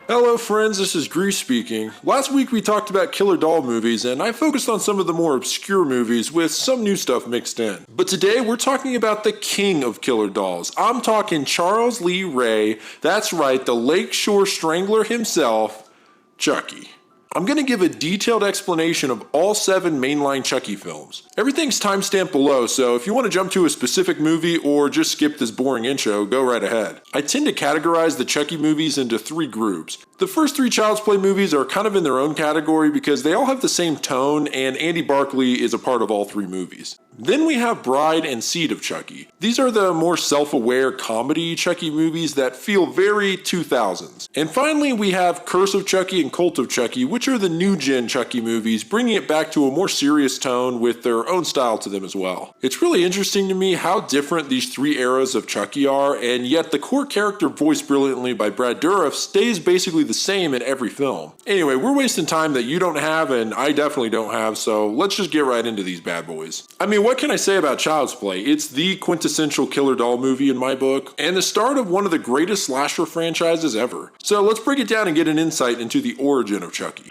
Hello friends, this is Grease speaking. Last week we talked about killer doll movies and I focused on some of the more obscure movies with some new stuff mixed in. But today we're talking about the king of killer dolls. I'm talking Charles Lee Ray, that's right, the Lakeshore Strangler himself, Chucky. I'm going to give a detailed explanation of all 7 mainline Chucky films. Everything's timestamped below, so if you want to jump to a specific movie or just skip this boring intro, go right ahead. I tend to categorize the Chucky movies into 3 groups. The first 3 Child's Play movies are kind of in their own category because they all have the same tone and Andy Barclay is a part of all 3 movies. Then we have Bride and Seed of Chucky. These are the more self-aware comedy Chucky movies that feel very 2000s. And finally we have Curse of Chucky and Cult of Chucky, which are the new gen Chucky movies, bringing it back to a more serious tone with their own style to them as well. It's really interesting to me how different these 3 eras of Chucky are, and yet the core character voiced brilliantly by Brad Dourif stays basically the same in every film. Anyway, we're wasting time that you don't have and I definitely don't have, so let's just get right into these bad boys. I mean, what can I say about Child's Play? It's the quintessential killer doll movie in my book, and the start of one of the greatest slasher franchises ever. So let's break it down and get an insight into the origin of Chucky.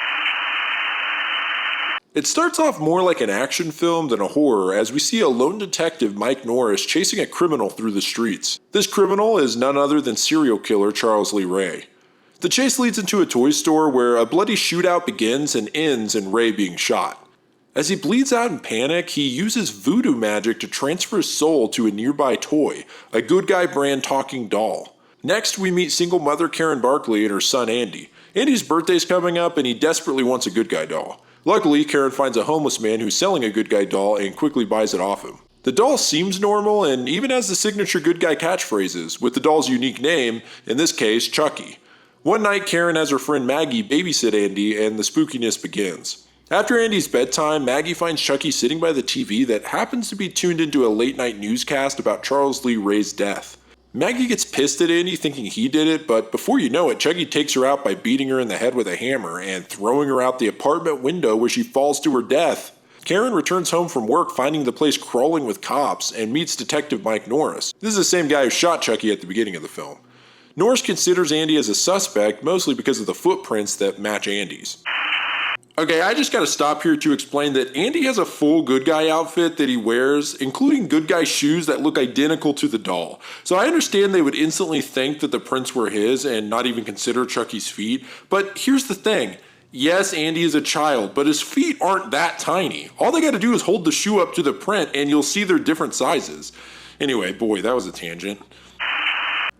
It starts off more like an action film than a horror as we see a lone detective, Mike Norris, chasing a criminal through the streets. This criminal is none other than serial killer Charles Lee Ray. The chase leads into a toy store where a bloody shootout begins and ends in Ray being shot. As he bleeds out in panic, he uses voodoo magic to transfer his soul to a nearby toy, a Good Guy brand talking doll. Next, we meet single mother Karen Barclay and her son Andy. Andy's birthday's coming up and he desperately wants a Good Guy doll. Luckily, Karen finds a homeless man who's selling a Good Guy doll and quickly buys it off him. The doll seems normal and even has the signature Good Guy catchphrases, with the doll's unique name, in this case, Chucky. One night, Karen has her friend Maggie babysit Andy and the spookiness begins. After Andy's bedtime, Maggie finds Chucky sitting by the TV that happens to be tuned into a late-night newscast about Charles Lee Ray's death. Maggie gets pissed at Andy thinking he did it, but before you know it, Chucky takes her out by beating her in the head with a hammer and throwing her out the apartment window where she falls to her death. Karen returns home from work finding the place crawling with cops and meets Detective Mike Norris. This is the same guy who shot Chucky at the beginning of the film. Norris considers Andy as a suspect mostly because of the footprints that match Andy's. Okay, I just gotta stop here to explain that Andy has a full Good Guy outfit that he wears, including Good Guy shoes that look identical to the doll. So I understand they would instantly think that the prints were his and not even consider Chucky's feet, but here's the thing. Yes, Andy is a child, but his feet aren't that tiny. All they gotta do is hold the shoe up to the print and you'll see they're different sizes. Anyway, boy, that was a tangent.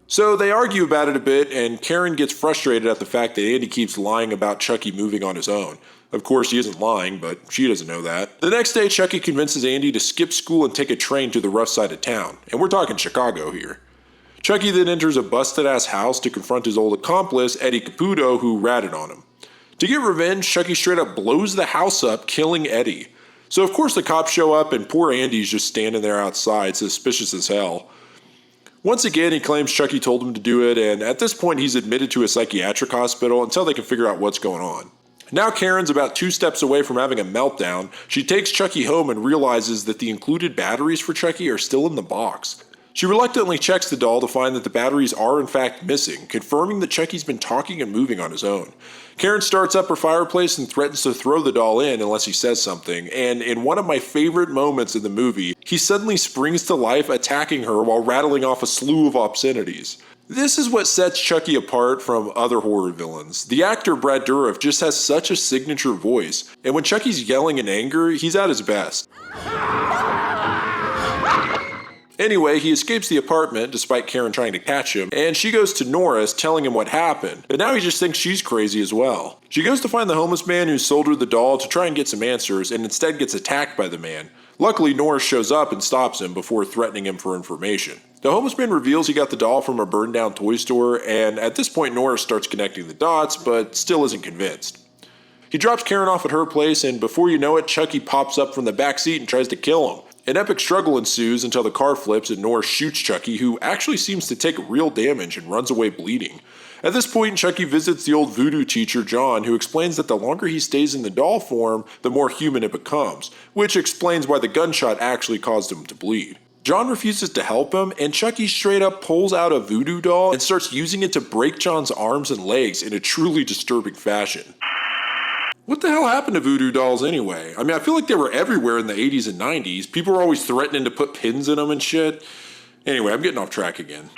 So they argue about it a bit, and Karen gets frustrated at the fact that Andy keeps lying about Chucky moving on his own. Of course, he isn't lying, but she doesn't know that. The next day, Chucky convinces Andy to skip school and take a train to the rough side of town, and we're talking Chicago here. Chucky then enters a busted-ass house to confront his old accomplice, Eddie Caputo, who ratted on him. To get revenge, Chucky straight up blows the house up, killing Eddie. So of course the cops show up, and poor Andy's just standing there outside, suspicious as hell. Once again, he claims Chucky told him to do it, and at this point he's admitted to a psychiatric hospital until they can figure out what's going on. Now Karen's about 2 steps away from having a meltdown. She takes Chucky home and realizes that the included batteries for Chucky are still in the box. She reluctantly checks the doll to find that the batteries are in fact missing, confirming that Chucky's been talking and moving on his own. Karen starts up her fireplace and threatens to throw the doll in unless he says something, and in one of my favorite moments in the movie, he suddenly springs to life attacking her while rattling off a slew of obscenities. This is what sets Chucky apart from other horror villains. The actor Brad Dourif just has such a signature voice, and when Chucky's yelling in anger, he's at his best. Anyway, he escapes the apartment despite Karen trying to catch him, and she goes to Norris telling him what happened, but now he just thinks she's crazy as well. She goes to find the homeless man who sold her the doll to try and get some answers, and instead gets attacked by the man. Luckily, Norris shows up and stops him before threatening him for information. The homeless man reveals he got the doll from a burned down toy store, and at this point Norris starts connecting the dots, but still isn't convinced. He drops Karen off at her place, and before you know it, Chucky pops up from the back seat and tries to kill him. An epic struggle ensues until the car flips and Norris shoots Chucky, who actually seems to take real damage and runs away bleeding. At this point, Chucky visits the old voodoo teacher, John, who explains that the longer he stays in the doll form, the more human it becomes, which explains why the gunshot actually caused him to bleed. John refuses to help him, and Chucky straight up pulls out a voodoo doll and starts using it to break John's arms and legs in a truly disturbing fashion. What the hell happened to voodoo dolls anyway? I mean, I feel like they were everywhere in the 80s and 90s. People were always threatening to put pins in them and shit. Anyway, I'm getting off track again.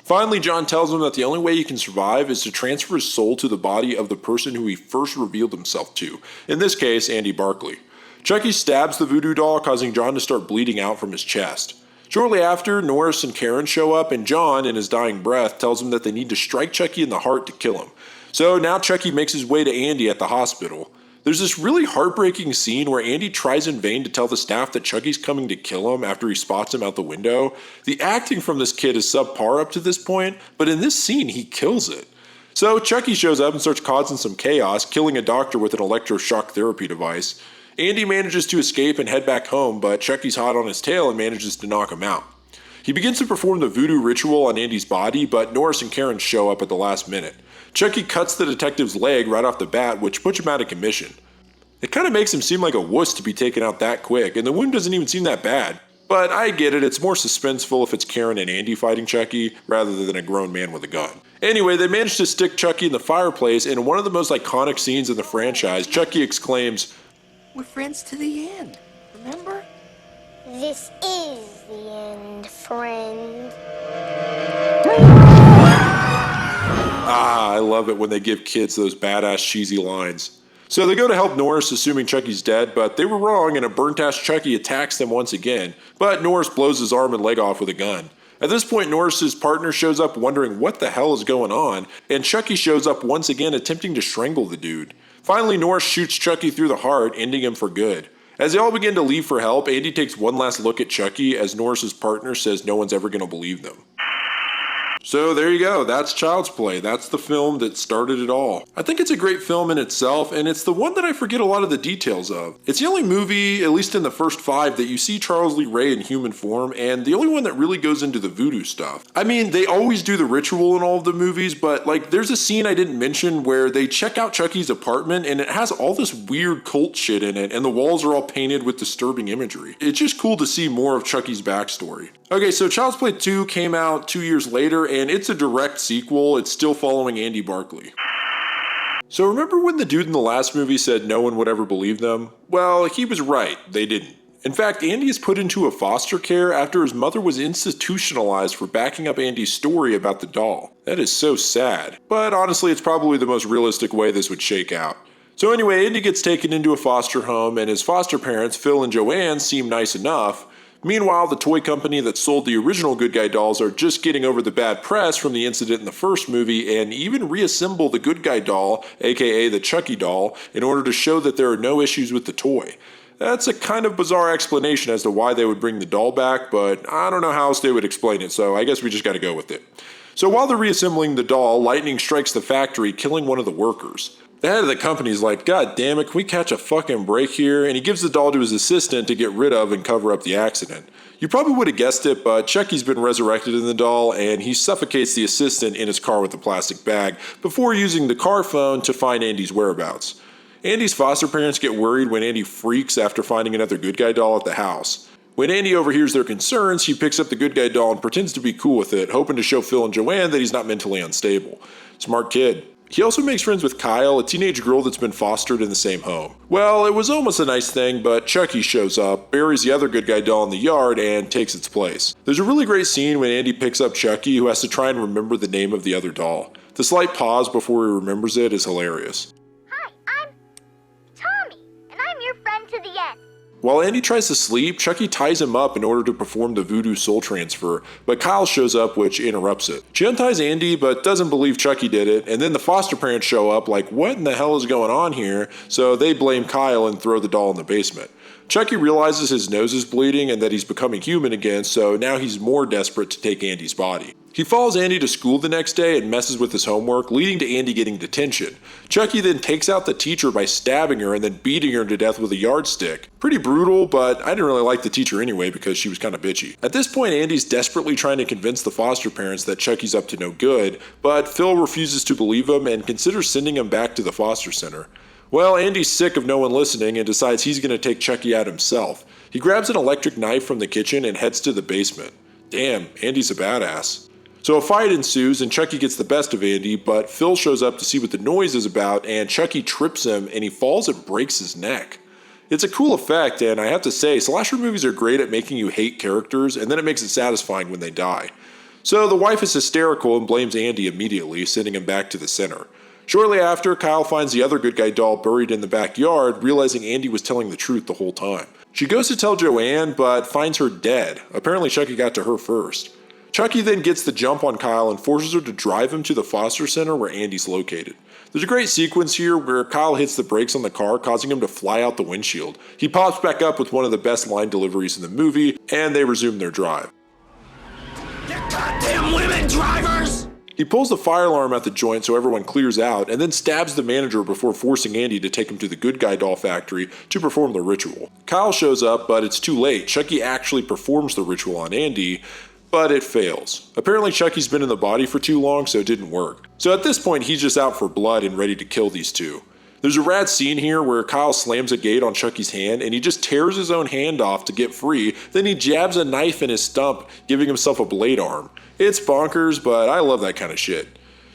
Finally, John tells him that the only way he can survive is to transfer his soul to the body of the person who he first revealed himself to. In this case, Andy Barclay. Chucky stabs the voodoo doll, causing John to start bleeding out from his chest. Shortly after, Norris and Karen show up, and John, in his dying breath, tells him that they need to strike Chucky in the heart to kill him. So now Chucky makes his way to Andy at the hospital. There's this really heartbreaking scene where Andy tries in vain to tell the staff that Chucky's coming to kill him after he spots him out the window. The acting from this kid is subpar up to this point, but in this scene he kills it. So Chucky shows up and starts causing some chaos, killing a doctor with an electroshock therapy device. Andy manages to escape and head back home, but Chucky's hot on his tail and manages to knock him out. He begins to perform the voodoo ritual on Andy's body, but Norris and Karen show up at the last minute. Chucky cuts the detective's leg right off the bat, which puts him out of commission. It kind of makes him seem like a wuss to be taken out that quick, and the wound doesn't even seem that bad. But I get it, it's more suspenseful if it's Karen and Andy fighting Chucky, rather than a grown man with a gun. Anyway, they manage to stick Chucky in the fireplace, and in one of the most iconic scenes in the franchise, Chucky exclaims, "We're friends to the end, remember?" This is the end, friend. I love it when they give kids those badass cheesy lines. So they go to help Norris, assuming Chucky's dead, but they were wrong and a burnt-ass Chucky attacks them once again, but Norris blows his arm and leg off with a gun. At this point, Norris's partner shows up wondering what the hell is going on, and Chucky shows up once again attempting to strangle the dude. Finally, Norris shoots Chucky through the heart, ending him for good. As they all begin to leave for help, Andy takes one last look at Chucky as Norris's partner says no one's ever going to believe them. So there you go, that's Child's Play. That's the film that started it all. I think it's a great film in itself, and it's the one that I forget a lot of the details of. It's the only movie, at least in the first 5, that you see Charles Lee Ray in human form, and the only one that really goes into the voodoo stuff. I mean, they always do the ritual in all of the movies, but like there's a scene I didn't mention where they check out Chucky's apartment, and it has all this weird cult shit in it, and the walls are all painted with disturbing imagery. It's just cool to see more of Chucky's backstory. Okay, so Child's Play 2 came out 2 years later, and it's a direct sequel. It's still following Andy Barclay. So remember when the dude in the last movie said no one would ever believe them? Well, he was right. They didn't. In fact, Andy is put into a foster care after his mother was institutionalized for backing up Andy's story about the doll. That is so sad. But honestly, it's probably the most realistic way this would shake out. So anyway, Andy gets taken into a foster home, and his foster parents, Phil and Joanne, seem nice enough. Meanwhile, the toy company that sold the original Good Guy dolls are just getting over the bad press from the incident in the first movie and even reassemble the Good Guy doll, aka the Chucky doll, in order to show that there are no issues with the toy. That's a kind of bizarre explanation as to why they would bring the doll back, but I don't know how else they would explain it, so I guess we just gotta go with it. So while they're reassembling the doll, lightning strikes the factory, killing one of the workers. The head of the company's like, "God damn it, can we catch a fucking break here?" And he gives the doll to his assistant to get rid of and cover up the accident. You probably would have guessed it, but Chucky's been resurrected in the doll, and he suffocates the assistant in his car with a plastic bag before using the car phone to find Andy's whereabouts. Andy's foster parents get worried when Andy freaks after finding another Good Guy doll at the house. When Andy overhears their concerns, he picks up the Good Guy doll and pretends to be cool with it, hoping to show Phil and Joanne that he's not mentally unstable. Smart kid. He also makes friends with Kyle, a teenage girl that's been fostered in the same home. Well, it was almost a nice thing, but Chucky shows up, buries the other Good Guy doll in the yard, and takes its place. There's a really great scene when Andy picks up Chucky, who has to try and remember the name of the other doll. The slight pause before he remembers it is hilarious. Hi, I'm Tommy, and I'm your friend to the end. While Andy tries to sleep, Chucky ties him up in order to perform the voodoo soul transfer, but Kyle shows up, which interrupts it. She unties Andy, but doesn't believe Chucky did it, and then the foster parents show up like, what in the hell is going on here? So they blame Kyle and throw the doll in the basement. Chucky realizes his nose is bleeding and that he's becoming human again, so now he's more desperate to take Andy's body. He follows Andy to school the next day and messes with his homework, leading to Andy getting detention. Chucky then takes out the teacher by stabbing her and then beating her to death with a yardstick. Pretty brutal, but I didn't really like the teacher anyway because she was kind of bitchy. At this point, Andy's desperately trying to convince the foster parents that Chucky's up to no good, but Phil refuses to believe him and considers sending him back to the foster center. Well, Andy's sick of no one listening and decides he's going to take Chucky out himself. He grabs an electric knife from the kitchen and heads to the basement. Damn, Andy's a badass. So a fight ensues and Chucky gets the best of Andy, but Phil shows up to see what the noise is about and Chucky trips him and he falls and breaks his neck. It's a cool effect, and I have to say, slasher movies are great at making you hate characters, and then it makes it satisfying when they die. So the wife is hysterical and blames Andy immediately, sending him back to the center. Shortly after, Kyle finds the other good guy doll buried in the backyard, realizing Andy was telling the truth the whole time. She goes to tell Joanne, but finds her dead. Apparently Chucky got to her first. Chucky then gets the jump on Kyle and forces her to drive him to the foster center where Andy's located. There's a great sequence here where Kyle hits the brakes on the car, causing him to fly out the windshield. He pops back up with one of the best line deliveries in the movie, and they resume their drive. You goddamn women drivers! He pulls the fire alarm at the joint so everyone clears out, and then stabs the manager before forcing Andy to take him to the good guy doll factory to perform the ritual. Kyle shows up, but it's too late. Chucky actually performs the ritual on Andy, but it fails. Apparently Chucky's been in the body for too long, so it didn't work. So at this point, he's just out for blood and ready to kill these two. There's a rad scene here where Kyle slams a gate on Chucky's hand and he just tears his own hand off to get free, then he jabs a knife in his stump, giving himself a blade arm. It's bonkers, but I love that kind of shit.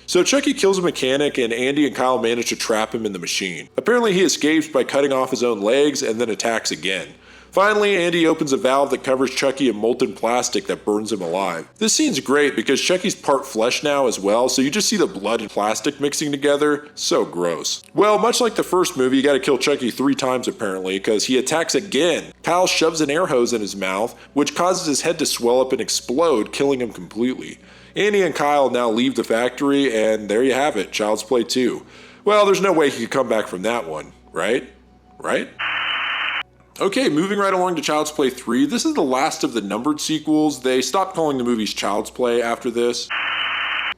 So Chucky kills a mechanic and Andy and Kyle manage to trap him in the machine. Apparently he escapes by cutting off his own legs and then attacks again. Finally, Andy opens a valve that covers Chucky in molten plastic that burns him alive. This scene's great because Chucky's part flesh now as well, so you just see the blood and plastic mixing together. So gross. Well, much like the first movie, you gotta kill Chucky 3 times apparently, because he attacks again. Kyle shoves an air hose in his mouth, which causes his head to swell up and explode, killing him completely. Andy and Kyle now leave the factory, and there you have it, Child's Play 2. Well, there's no way he could come back from that one, right? Right? Okay, moving right along to Child's Play 3. This is the last of the numbered sequels. They stopped calling the movies Child's Play after this.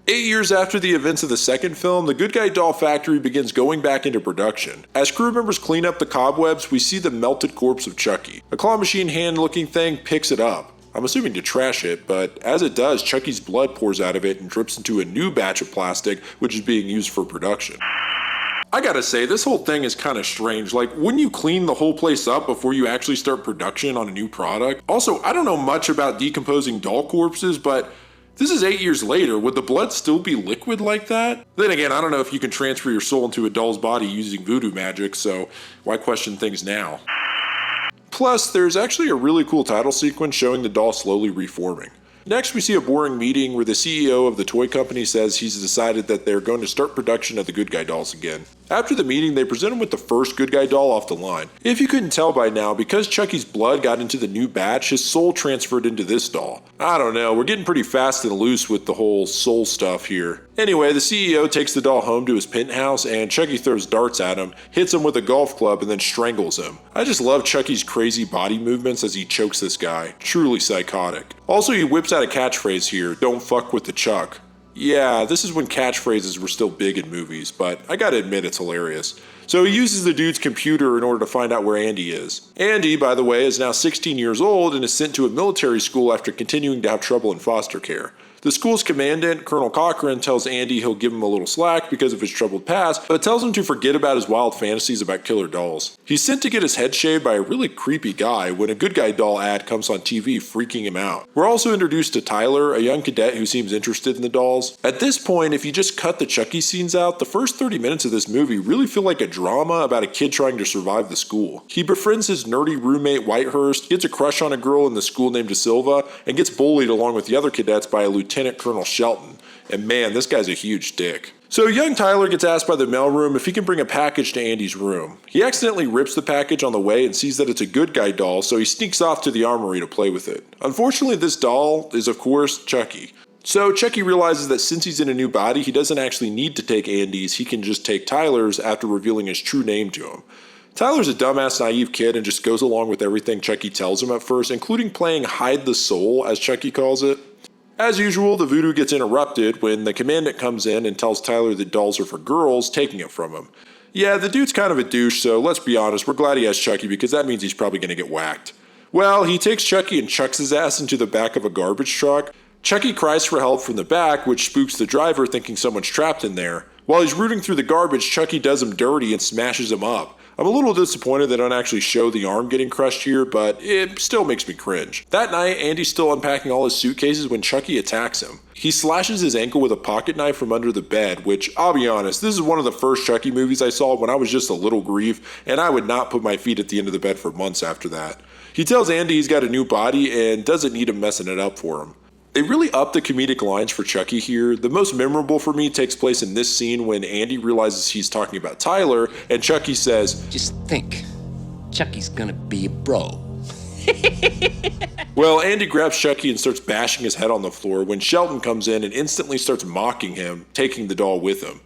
8 years after the events of the second film, the Good Guy Doll Factory begins going back into production. As crew members clean up the cobwebs, we see the melted corpse of Chucky. A claw machine hand looking thing picks it up. I'm assuming to trash it, but as it does, Chucky's blood pours out of it and drips into a new batch of plastic, which is being used for production. I gotta say, this whole thing is kind of strange. Like, wouldn't you clean the whole place up before you actually start production on a new product? Also, I don't know much about decomposing doll corpses, but this is 8 years later. Would the blood still be liquid like that? Then again, I don't know if you can transfer your soul into a doll's body using voodoo magic, so why question things now? Plus, there's actually a really cool title sequence showing the doll slowly reforming. Next, we see a boring meeting where the CEO of the toy company says he's decided that they're going to start production of the Good Guy dolls again. After the meeting, they present him with the first Good Guy doll off the line. If you couldn't tell by now, because Chucky's blood got into the new batch, his soul transferred into this doll. I don't know, we're getting pretty fast and loose with the whole soul stuff here. Anyway, the CEO takes the doll home to his penthouse and Chucky throws darts at him, hits him with a golf club, and then strangles him. I just love Chucky's crazy body movements as he chokes this guy. Truly psychotic. Also, he whips out a catchphrase here, "Don't fuck with the Chuck." Yeah, this is when catchphrases were still big in movies, but I gotta admit it's hilarious. So he uses the dude's computer in order to find out where Andy is. Andy, by the way, is now 16 years old and is sent to a military school after continuing to have trouble in foster care. The school's commandant, Colonel Cochran, tells Andy he'll give him a little slack because of his troubled past, but tells him to forget about his wild fantasies about killer dolls. He's sent to get his head shaved by a really creepy guy when a Good Guy doll ad comes on TV, freaking him out. We're also introduced to Tyler, a young cadet who seems interested in the dolls. At this point, if you just cut the Chucky scenes out, the first 30 minutes of this movie really feel like a drama about a kid trying to survive the school. He befriends his nerdy roommate Whitehurst, gets a crush on a girl in the school named DeSilva, and gets bullied along with the other cadets by a Lieutenant Colonel Shelton. And man, this guy's a huge dick. So young Tyler gets asked by the mailroom if he can bring a package to Andy's room. He accidentally rips the package on the way and sees that it's a Good Guy doll, so he sneaks off to the armory to play with it. Unfortunately, this doll is of course Chucky. So Chucky realizes that since he's in a new body, he doesn't actually need to take Andy's, he can just take Tyler's after revealing his true name to him. Tyler's a dumbass, naive kid and just goes along with everything Chucky tells him at first, including playing hide the soul, as Chucky calls it. As usual, the voodoo gets interrupted when the commandant comes in and tells Tyler that dolls are for girls, taking it from him. Yeah, the dude's kind of a douche, so let's be honest, we're glad he has Chucky because that means he's probably going to get whacked. Well, he takes Chucky and chucks his ass into the back of a garbage truck. Chucky cries for help from the back, which spooks the driver thinking someone's trapped in there. While he's rooting through the garbage, Chucky does him dirty and smashes him up. I'm a little disappointed they don't actually show the arm getting crushed here, but it still makes me cringe. That night, Andy's still unpacking all his suitcases when Chucky attacks him. He slashes his ankle with a pocket knife from under the bed, which, I'll be honest, this is one of the first Chucky movies I saw when I was just a little grief, and I would not put my feet at the end of the bed for months after that. He tells Andy he's got a new body and doesn't need him messing it up for him. They really up the comedic lines for Chucky here. The most memorable for me takes place in this scene when Andy realizes he's talking about Tyler, and Chucky says, "Just think, Chucky's gonna be a bro." Well, Andy grabs Chucky and starts bashing his head on the floor when Shelton comes in and instantly starts mocking him, taking the doll with him.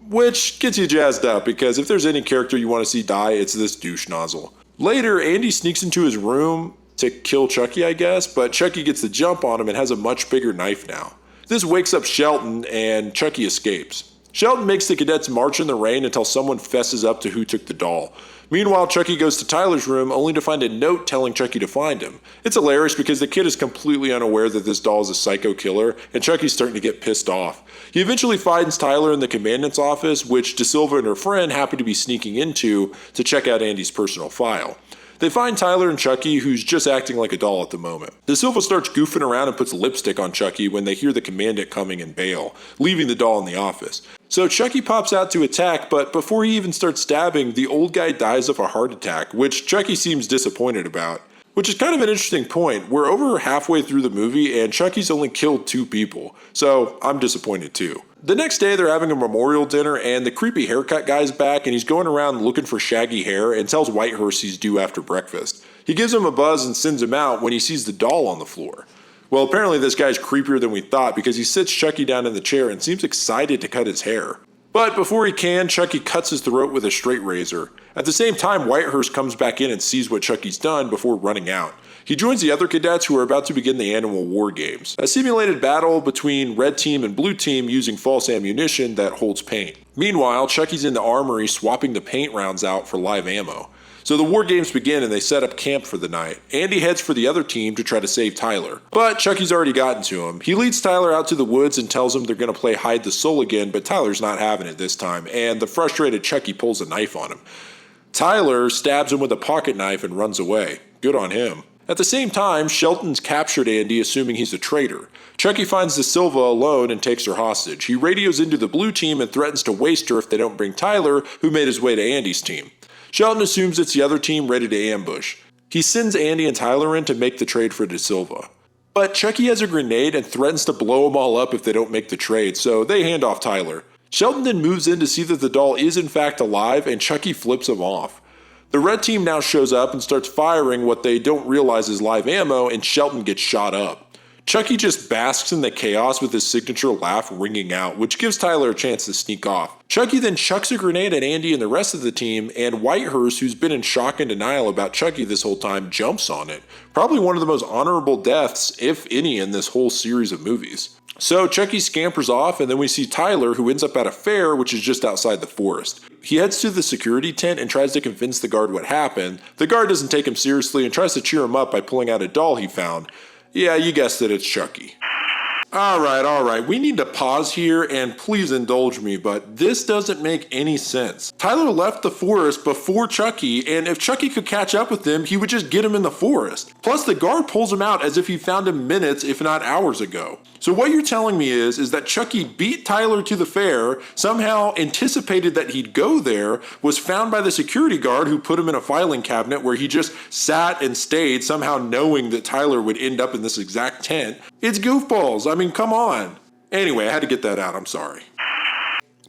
Which gets you jazzed up, because if there's any character you want to see die, it's this douche nozzle. Later, Andy sneaks into his room to kill Chucky, I guess, but Chucky gets the jump on him and has a much bigger knife now. This wakes up Shelton, and Chucky escapes. Shelton makes the cadets march in the rain until someone fesses up to who took the doll. Meanwhile, Chucky goes to Tyler's room only to find a note telling Chucky to find him. It's hilarious because the kid is completely unaware that this doll is a psycho killer, and Chucky's starting to get pissed off. He eventually finds Tyler in the commandant's office, which De Silva and her friend happen to be sneaking into to check out Andy's personal file. They find Tyler and Chucky, who's just acting like a doll at the moment. De Silva starts goofing around and puts lipstick on Chucky when they hear the commandant coming and bail, leaving the doll in the office. So Chucky pops out to attack, but before he even starts stabbing, the old guy dies of a heart attack, which Chucky seems disappointed about. Which is kind of an interesting point. We're over halfway through the movie and Chucky's only killed 2 people, so I'm disappointed too. The next day they're having a memorial dinner and the creepy haircut guy's back and he's going around looking for shaggy hair and tells Whitehurst he's due after breakfast. He gives him a buzz and sends him out when he sees the doll on the floor. Well, apparently this guy's creepier than we thought because he sits Chucky down in the chair and seems excited to cut his hair. But before he can, Chucky cuts his throat with a straight razor. At the same time, Whitehurst comes back in and sees what Chucky's done before running out. He joins the other cadets who are about to begin the Animal War Games, a simulated battle between Red Team and Blue Team using false ammunition that holds paint. Meanwhile, Chucky's in the armory swapping the paint rounds out for live ammo. So the war games begin and they set up camp for the night. Andy heads for the other team to try to save Tyler. But Chucky's already gotten to him. He leads Tyler out to the woods and tells him they're going to play hide the soul again, but Tyler's not having it this time, and the frustrated Chucky pulls a knife on him. Tyler stabs him with a pocket knife and runs away. Good on him. At the same time, Shelton's captured Andy, assuming he's a traitor. Chucky finds De Silva alone and takes her hostage. He radios into the blue team and threatens to waste her if they don't bring Tyler, who made his way to Andy's team. Shelton assumes it's the other team ready to ambush. He sends Andy and Tyler in to make the trade for De Silva. But Chucky has a grenade and threatens to blow them all up if they don't make the trade, so they hand off Tyler. Shelton then moves in to see that the doll is in fact alive, and Chucky flips him off. The red team now shows up and starts firing what they don't realize is live ammo, and Shelton gets shot up. Chucky just basks in the chaos with his signature laugh ringing out, which gives Tyler a chance to sneak off. Chucky then chucks a grenade at Andy and the rest of the team, and Whitehurst, who's been in shock and denial about Chucky this whole time, jumps on it. Probably one of the most honorable deaths, if any, in this whole series of movies. So Chucky scampers off, and then we see Tyler, who ends up at a fair, which is just outside the forest. He heads to the security tent and tries to convince the guard what happened. The guard doesn't take him seriously and tries to cheer him up by pulling out a doll he found. Yeah, you guessed it, it's Chucky. Alright, we need to pause here and please indulge me, but this doesn't make any sense. Tyler left the forest before Chucky, and if Chucky could catch up with him, he would just get him in the forest. Plus, the guard pulls him out as if he found him minutes, if not hours ago. So what you're telling me is that Chucky beat Tyler to the fair, somehow anticipated that he'd go there, was found by the security guard who put him in a filing cabinet where he just sat and stayed, somehow knowing that Tyler would end up in this exact tent. It's goofballs, I mean, come on. Anyway, I had to get that out, I'm sorry.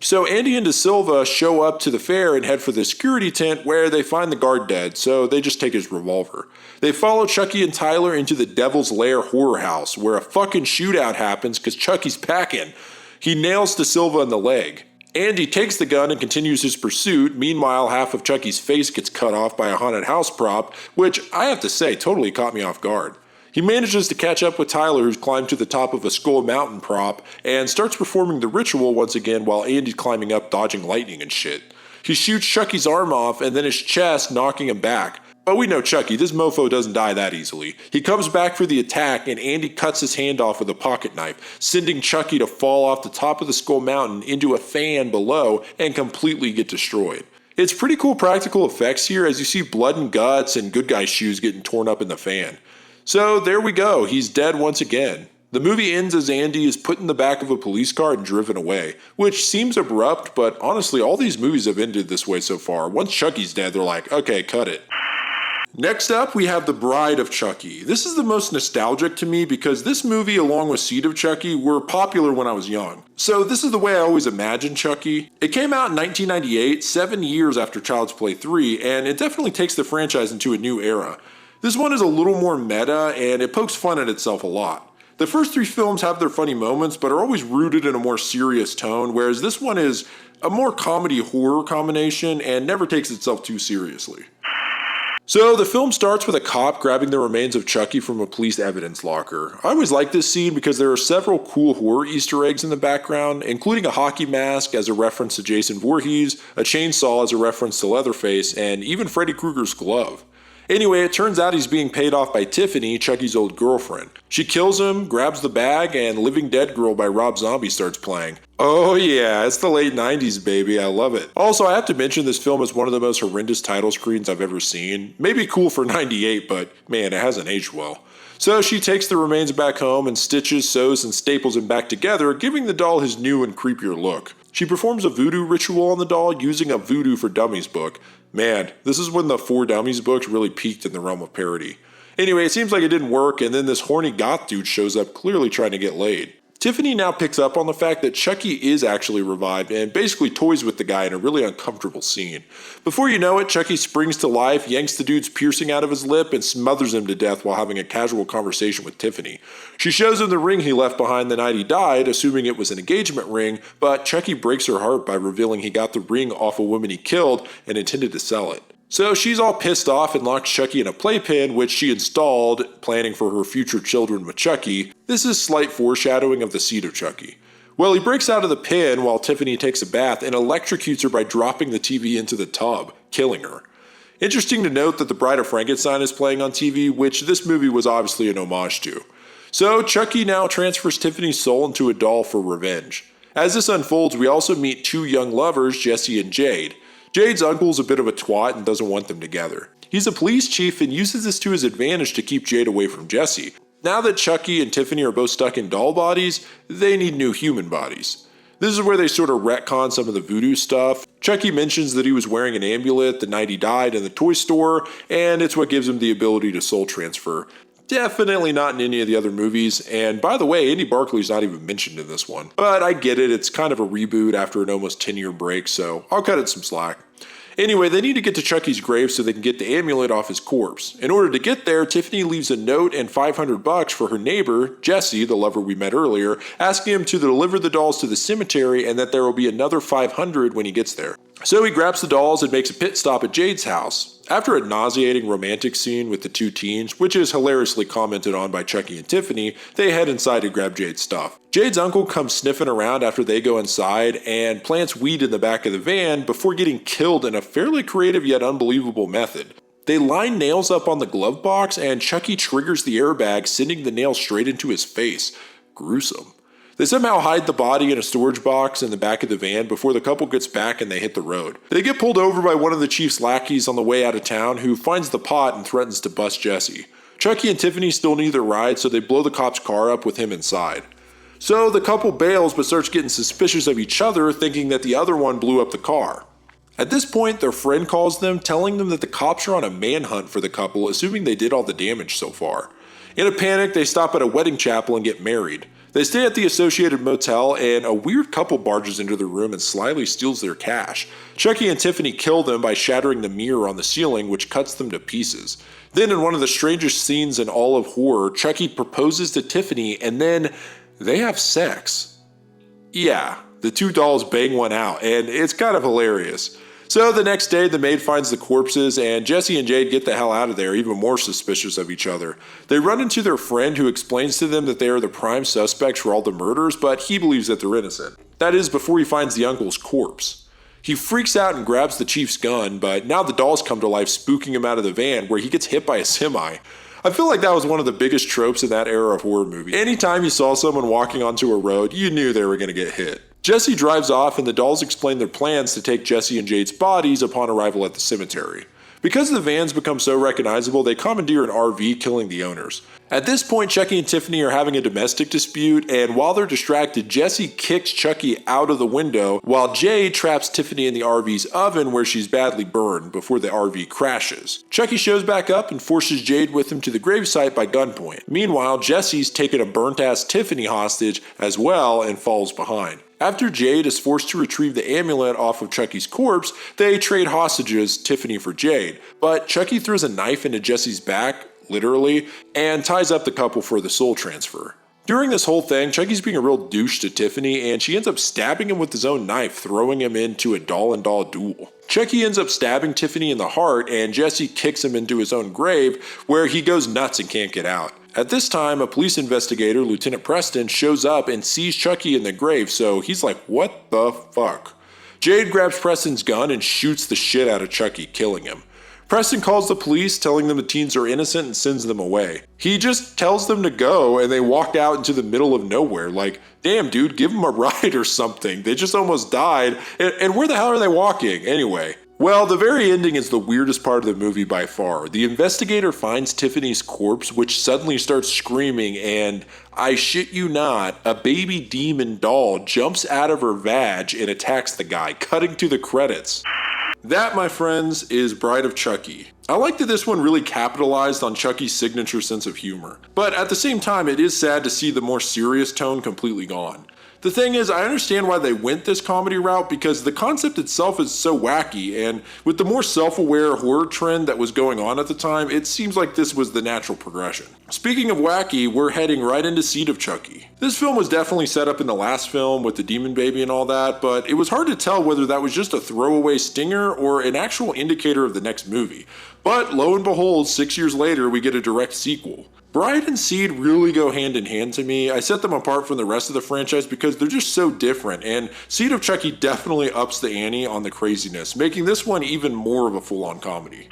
So Andy and De Silva show up to the fair and head for the security tent where they find the guard dead, so they just take his revolver. They follow Chucky and Tyler into the Devil's Lair horror house where a fucking shootout happens because Chucky's packing. He nails De Silva in the leg. Andy takes the gun and continues his pursuit. Meanwhile, half of Chucky's face gets cut off by a haunted house prop, which I have to say totally caught me off guard. He manages to catch up with Tyler, who's climbed to the top of a Skull Mountain prop, and starts performing the ritual once again while Andy's climbing up, dodging lightning and shit. He shoots Chucky's arm off and then his chest, knocking him back. But we know Chucky, this mofo doesn't die that easily. He comes back for the attack and Andy cuts his hand off with a pocket knife, sending Chucky to fall off the top of the Skull Mountain into a fan below and completely get destroyed. It's pretty cool practical effects here as you see blood and guts and good guy shoes getting torn up in the fan. So there we go, he's dead once again. The movie ends as Andy is put in the back of a police car and driven away, which seems abrupt, but honestly all these movies have ended this way so far. Once Chucky's dead, they're like, okay, cut it. Next up, we have The Bride of Chucky. This is the most nostalgic to me because this movie, along with Seed of Chucky, were popular when I was young. So this is the way I always imagined Chucky. It came out in 1998, 7 years after Child's Play 3, and it definitely takes the franchise into a new era. This one is a little more meta, and it pokes fun at itself a lot. The first 3 films have their funny moments, but are always rooted in a more serious tone, whereas this one is a more comedy-horror combination and never takes itself too seriously. So the film starts with a cop grabbing the remains of Chucky from a police evidence locker. I always like this scene because there are several cool horror Easter eggs in the background, including a hockey mask as a reference to Jason Voorhees, a chainsaw as a reference to Leatherface, and even Freddy Krueger's glove. Anyway, it turns out he's being paid off by Tiffany, Chucky's old girlfriend. She kills him, grabs the bag, and Living Dead Girl by Rob Zombie starts playing. Oh yeah, it's the late 90s, baby, I love it. Also, I have to mention this film is one of the most horrendous title screens I've ever seen. Maybe cool for 98, but man, it hasn't aged well. So she takes the remains back home and stitches, sews, and staples him back together, giving the doll his new and creepier look. She performs a voodoo ritual on the doll using a Voodoo for Dummies book. Man, this is when the For Dummies books really peaked in the realm of parody. Anyway, it seems like it didn't work, and then this horny goth dude shows up clearly trying to get laid. Tiffany now picks up on the fact that Chucky is actually revived and basically toys with the guy in a really uncomfortable scene. Before you know it, Chucky springs to life, yanks the dude's piercing out of his lip, and smothers him to death while having a casual conversation with Tiffany. She shows him the ring he left behind the night he died, assuming it was an engagement ring, but Chucky breaks her heart by revealing he got the ring off a woman he killed and intended to sell it. So she's all pissed off and locks Chucky in a playpen, which she installed, planning for her future children with Chucky. This is slight foreshadowing of the seed of Chucky. Well, he breaks out of the pen while Tiffany takes a bath and electrocutes her by dropping the TV into the tub, killing her. Interesting to note that The Bride of Frankenstein is playing on TV, which this movie was obviously an homage to. So Chucky now transfers Tiffany's soul into a doll for revenge. As this unfolds, we also meet 2 young lovers, Jesse and Jade. Jade's uncle's a bit of a twat and doesn't want them together. He's a police chief and uses this to his advantage to keep Jade away from Jesse. Now that Chucky and Tiffany are both stuck in doll bodies, they need new human bodies. This is where they sort of retcon some of the voodoo stuff. Chucky mentions that he was wearing an amulet the night he died in the toy store, and it's what gives him the ability to soul transfer. Definitely not in any of the other movies, and by the way, Andy Barclay's not even mentioned in this one. But I get it, it's kind of a reboot after an almost 10-year break, so I'll cut it some slack. Anyway, they need to get to Chucky's grave so they can get the amulet off his corpse. In order to get there, Tiffany leaves a note and $500 for her neighbor, Jesse, the lover we met earlier, asking him to deliver the dolls to the cemetery and that there will be another $500 when he gets there. So he grabs the dolls and makes a pit stop at Jade's house. After a nauseating romantic scene with the 2 teens, which is hilariously commented on by Chucky and Tiffany, they head inside to grab Jade's stuff. Jade's uncle comes sniffing around after they go inside and plants weed in the back of the van before getting killed in a fairly creative yet unbelievable method. They line nails up on the glove box and Chucky triggers the airbag, sending the nail straight into his face. Gruesome. They somehow hide the body in a storage box in the back of the van before the couple gets back and they hit the road. They get pulled over by one of the chief's lackeys on the way out of town who finds the pot and threatens to bust Jesse. Chucky and Tiffany still need their ride, so they blow the cop's car up with him inside. So the couple bails but starts getting suspicious of each other, thinking that the other one blew up the car. At this point, their friend calls them, telling them that the cops are on a manhunt for the couple, assuming they did all the damage so far. In a panic, they stop at a wedding chapel and get married. They stay at the Associated Motel, and a weird couple barges into their room and slyly steals their cash. Chucky and Tiffany kill them by shattering the mirror on the ceiling, which cuts them to pieces. Then, in one of the strangest scenes in all of horror, Chucky proposes to Tiffany, and then they have sex. Yeah, the 2 dolls bang one out, and it's kind of hilarious. So the next day, the maid finds the corpses, and Jesse and Jade get the hell out of there, even more suspicious of each other. They run into their friend who explains to them that they are the prime suspects for all the murders, but he believes that they're innocent. That is, before he finds the uncle's corpse. He freaks out and grabs the chief's gun, but now the dolls come to life, spooking him out of the van, where he gets hit by a semi. I feel like that was one of the biggest tropes in that era of horror movie. Anytime you saw someone walking onto a road, you knew they were going to get hit. Jesse drives off and the dolls explain their plans to take Jesse and Jade's bodies upon arrival at the cemetery. Because the vans become so recognizable, they commandeer an RV, killing the owners. At this point, Chucky and Tiffany are having a domestic dispute, and while they're distracted, Jesse kicks Chucky out of the window, while Jade traps Tiffany in the RV's oven where she's badly burned before the RV crashes. Chucky shows back up and forces Jade with him to the gravesite by gunpoint. Meanwhile, Jesse's taken a burnt-ass Tiffany hostage as well and falls behind. After Jade is forced to retrieve the amulet off of Chucky's corpse, they trade hostages, Tiffany for Jade. But Chucky throws a knife into Jesse's back, literally, and ties up the couple for the soul transfer. During this whole thing, Chucky's being a real douche to Tiffany, and she ends up stabbing him with his own knife, throwing him into a doll-and-doll duel. Chucky ends up stabbing Tiffany in the heart, and Jesse kicks him into his own grave, where he goes nuts and can't get out. At this time, a police investigator, Lieutenant Preston, shows up and sees Chucky in the grave, so he's like, what the fuck? Jade grabs Preston's gun and shoots the shit out of Chucky, killing him. Preston calls the police, telling them the teens are innocent and sends them away. He just tells them to go, and they walk out into the middle of nowhere. Like, damn dude, give them a ride or something. They just almost died, and where the hell are they walking? Anyway. Well, the very ending is the weirdest part of the movie by far. The investigator finds Tiffany's corpse, which suddenly starts screaming, and I shit you not, a baby demon doll jumps out of her vag and attacks the guy, cutting to the credits. That, my friends, is Bride of Chucky. I like that this one really capitalized on Chucky's signature sense of humor. But at the same time, it is sad to see the more serious tone completely gone. The thing is, I understand why they went this comedy route because the concept itself is so wacky, and with the more self-aware horror trend that was going on at the time, it seems like this was the natural progression. Speaking of wacky, we're heading right into Seed of Chucky. This film was definitely set up in the last film with the demon baby and all that, but it was hard to tell whether that was just a throwaway stinger or an actual indicator of the next movie. But lo and behold, 6 years later, we get a direct sequel. Bride and Seed really go hand in hand to me. I set them apart from the rest of the franchise because they're just so different, and Seed of Chucky definitely ups the ante on the craziness, making this one even more of a full-on comedy.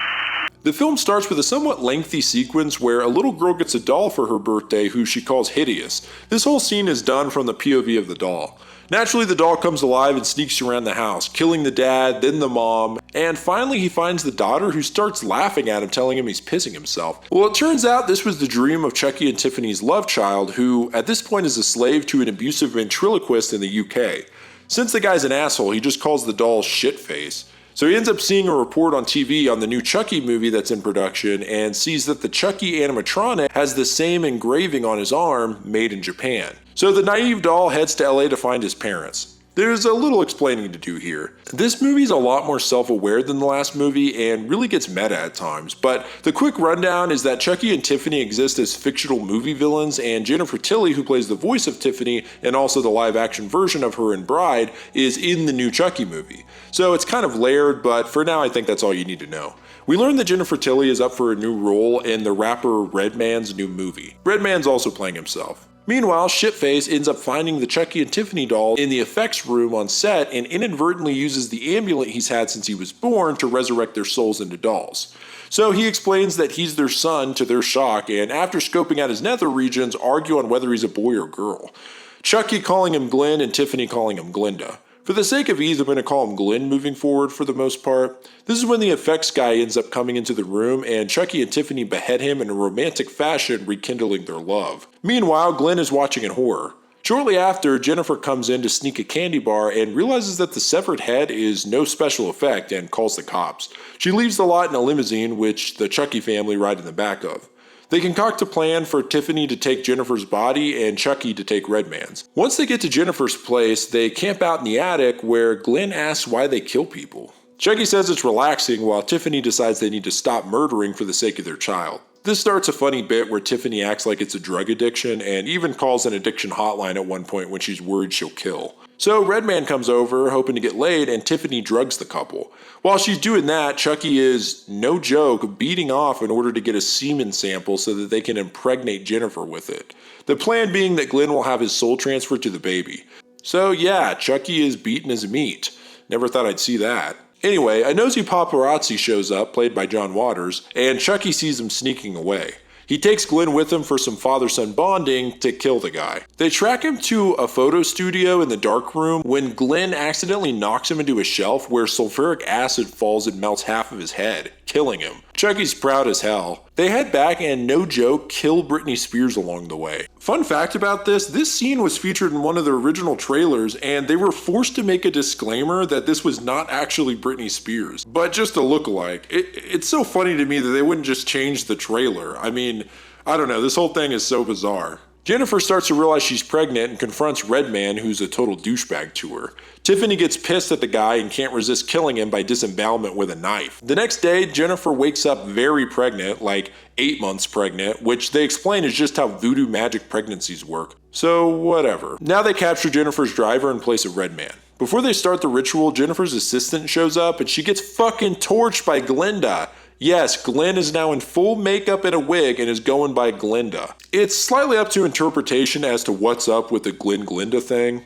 The film starts with a somewhat lengthy sequence where a little girl gets a doll for her birthday who she calls Hideous. This whole scene is done from the POV of the doll. Naturally, the doll comes alive and sneaks around the house, killing the dad, then the mom, and finally he finds the daughter who starts laughing at him, telling him he's pissing himself. Well, it turns out this was the dream of Chucky and Tiffany's love child, who at this point is a slave to an abusive ventriloquist in the UK. Since the guy's an asshole, he just calls the doll Shitface. So he ends up seeing a report on TV on the new Chucky movie that's in production and sees that the Chucky animatronic has the same engraving on his arm made in Japan. So the naive doll heads to LA to find his parents. There's a little explaining to do here. This movie's a lot more self-aware than the last movie and really gets meta at times, but the quick rundown is that Chucky and Tiffany exist as fictional movie villains, and Jennifer Tilly, who plays the voice of Tiffany and also the live-action version of her in Bride, is in the new Chucky movie. So it's kind of layered, but for now I think that's all you need to know. We learn that Jennifer Tilly is up for a new role in the rapper Redman's new movie. Redman's also playing himself. Meanwhile, Shitface ends up finding the Chucky and Tiffany doll in the effects room on set and inadvertently uses the amulet he's had since he was born to resurrect their souls into dolls. So he explains that he's their son to their shock, and after scoping out his nether regions, argue on whether he's a boy or girl. Chucky calling him Glenn and Tiffany calling him Glinda. For the sake of ease, I'm going to call him Glenn moving forward for the most part. This is when the effects guy ends up coming into the room and Chucky and Tiffany behead him in a romantic fashion, rekindling their love. Meanwhile, Glenn is watching in horror. Shortly after, Jennifer comes in to sneak a candy bar and realizes that the severed head is no special effect and calls the cops. She leaves the lot in a limousine, which the Chucky family ride in the back of. They concoct a plan for Tiffany to take Jennifer's body and Chucky to take Redman's. Once they get to Jennifer's place, they camp out in the attic where Glenn asks why they kill people. Chucky says it's relaxing while Tiffany decides they need to stop murdering for the sake of their child. This starts a funny bit where Tiffany acts like it's a drug addiction and even calls an addiction hotline at one point when she's worried she'll kill. So Redman comes over, hoping to get laid, and Tiffany drugs the couple. While she's doing that, Chucky is, no joke, beating off in order to get a semen sample so that they can impregnate Jennifer with it. The plan being that Glenn will have his soul transferred to the baby. So yeah, Chucky is beaten as meat. Never thought I'd see that. Anyway, a nosy paparazzi shows up, played by John Waters, and Chucky sees him sneaking away. He takes Glenn with him for some father-son bonding to kill the guy. They track him to a photo studio in the dark room when Glenn accidentally knocks him into a shelf where sulfuric acid falls and melts half of his head, killing him. Chucky's proud as hell. They head back and, no joke, kill Britney Spears along the way. Fun fact about this scene was featured in one of the original trailers, and they were forced to make a disclaimer that this was not actually Britney Spears, but just a lookalike. It's so funny to me that they wouldn't just change the trailer. I mean, I don't know, this whole thing is so bizarre. Jennifer starts to realize she's pregnant and confronts Redman, who's a total douchebag to her. Tiffany gets pissed at the guy and can't resist killing him by disembowelment with a knife. The next day, Jennifer wakes up very pregnant, like 8 months pregnant, which they explain is just how voodoo magic pregnancies work. So, whatever. Now they capture Jennifer's driver in place of Redman. Before they start the ritual, Jennifer's assistant shows up and she gets fucking torched by Glinda. Yes, Glenn is now in full makeup and a wig and is going by Glinda. It's slightly up to interpretation as to what's up with the Glinda thing.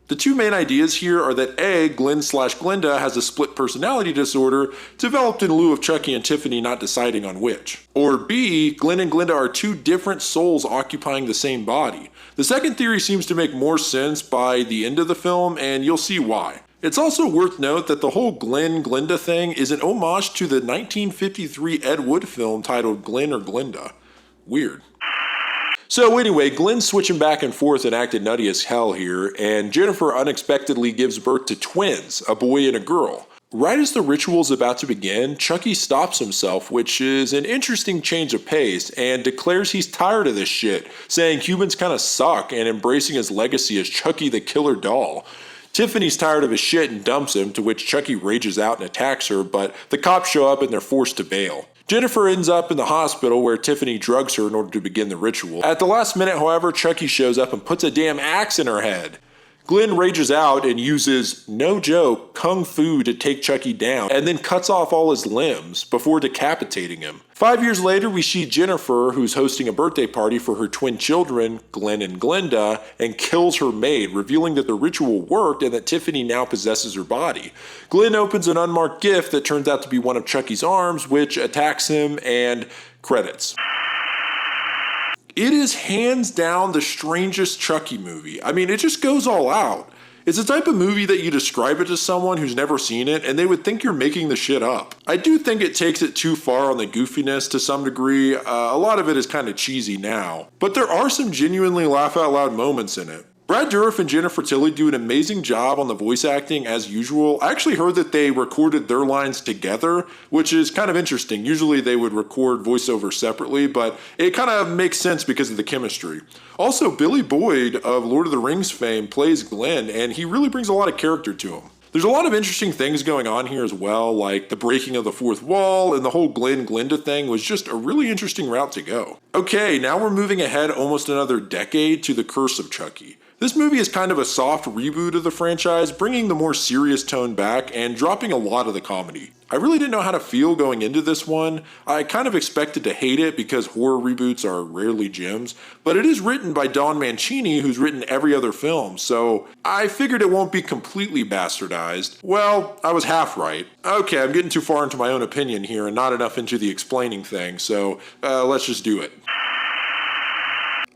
The two main ideas here are that A, Glenn/Glinda has a split personality disorder developed in lieu of Chucky and Tiffany not deciding on which. Or B, Glenn and Glinda are two different souls occupying the same body. The second theory seems to make more sense by the end of the film, and you'll see why. It's also worth note that the whole Glenn-Glinda thing is an homage to the 1953 Ed Wood film titled Glenn or Glinda. Weird. So anyway, Glenn's switching back and forth and acting nutty as hell here, and Jennifer unexpectedly gives birth to twins, a boy and a girl. Right as the ritual is about to begin, Chucky stops himself, which is an interesting change of pace, and declares he's tired of this shit, saying humans kinda suck and embracing his legacy as Chucky the Killer Doll. Tiffany's tired of his shit and dumps him, to which Chucky rages out and attacks her, but the cops show up and they're forced to bail. Jennifer ends up in the hospital where Tiffany drugs her in order to begin the ritual. At the last minute, however, Chucky shows up and puts a damn axe in her head. Glenn rages out and uses, no joke, kung fu to take Chucky down, and then cuts off all his limbs before decapitating him. 5 years later, we see Jennifer, who's hosting a birthday party for her twin children, Glenn and Glinda, and kills her maid, revealing that the ritual worked and that Tiffany now possesses her body. Glenn opens an unmarked gift that turns out to be one of Chucky's arms, which attacks him, and credits. It is hands down the strangest Chucky movie. I mean, it just goes all out. It's the type of movie that you describe it to someone who's never seen it and they would think you're making the shit up. I do think it takes it too far on the goofiness to some degree. A lot of it is kind of cheesy now, but there are some genuinely laugh out loud moments in it. Brad Dourif and Jennifer Tilly do an amazing job on the voice acting as usual. I actually heard that they recorded their lines together, which is kind of interesting. Usually they would record voiceover separately, but it kind of makes sense because of the chemistry. Also, Billy Boyd of Lord of the Rings fame plays Glenn, and he really brings a lot of character to him. There's a lot of interesting things going on here as well, like the breaking of the fourth wall, and the whole Glenn-Glinda thing was just a really interesting route to go. Okay, now we're moving ahead almost another decade to The Curse of Chucky. This movie is kind of a soft reboot of the franchise, bringing the more serious tone back and dropping a lot of the comedy. I really didn't know how to feel going into this one. I kind of expected to hate it because horror reboots are rarely gems, but it is written by Don Mancini, who's written every other film, so I figured it won't be completely bastardized. Well, I was half right. Okay, I'm getting too far into my own opinion here and not enough into the explaining thing, so let's just do it.